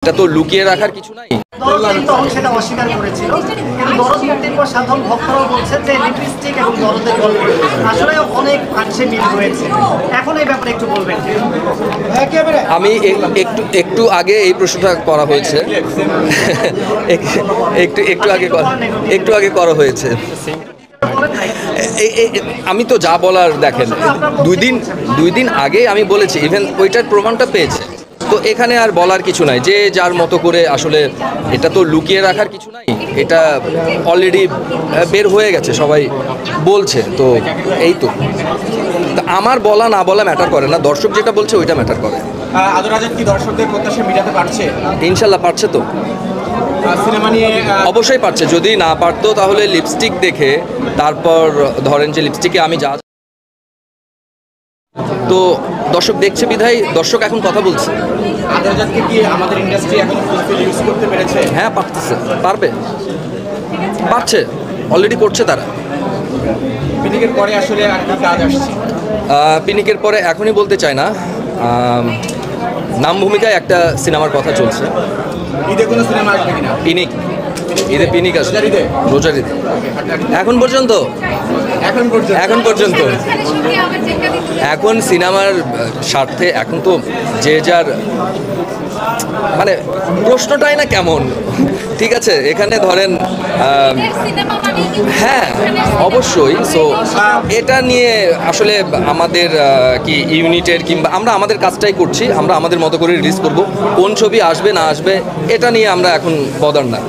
এটা তো লুকিয়ে রাখার কিছু নাই। তখন সেটা অস্বীকার করেছিল, কিন্তু দরদ মুক্তির পর সাধারণ ভক্তরাও বলছে যে লিপস্টিক এবং দরদের গল্প আসলে অনেক অংশে মিল হয়েছে। এখন এই ব্যাপারে একটু বলবেন। আমি একটু আগে এই প্রশ্নটা করা হয়েছে, একটু আগে করা হয়েছে। আমি তো যা বলার দেখেন, দুই দিন আগে আমি বলেছি, ইভেন ওইটার প্রমাণটা পেয়েছে। তো এখানে আর বলার কিছু নাই, যে যার মতো করে আসলে এটা তো লুকিয়ে রাখার কিছু নাই, এটা অলরেডি বের হয়ে গেছে, সবাই বলছে। তো এই তো আমার বলা না বলা ম্যাটার করে না, দর্শক যেটা বলছে ওইটা ম্যাটার করে। আদর রাজা কি দর্শকদের প্রত্যাশা মেটাতে পারছে? ইনশাল্লাহ পারছে তো, সিনেমা নিয়ে অবশ্যই পারছে। যদি না পারতো তাহলে লিপস্টিক দেখে তারপর ধরেন যে লিপস্টিকে আমি যা, তো দর্শক দেখছে বিধায় দর্শক এখন কথা বলছে। আদর রাজাকে কি আমাদের ইন্ডাস্ট্রি এখন ফুলফিল ইউজ করতে পেরেছে? হ্যাঁ পারছে, অলরেডি করছে তারা। পিনিকের পরে আসলে আর কি কাজ আসছে? পিনিকের পরে এখনই বলতে চাই না। নাম ভূমিকায় একটা সিনেমার কথা চলছে। ঈদে কোনো সিনেমা আসবে কিনা? ঈদে পিনিক আসবে, রোজার ঈদে। এখন পর্যন্ত এখন সিনেমার স্বার্থে এখন তো যে যার, মানে প্রশ্নটাই না কেমন, ঠিক আছে? এখানে ধরেন হ্যাঁ অবশ্যই। সো এটা নিয়ে আসলে আমাদের কি ইউনিটের কিংবা আমরা আমাদের কাজটাই করছি, আমরা আমাদের মতো করে রিলিজ করব। কোন ছবি আসবে না আসবে এটা নিয়ে আমরা এখন বদার না।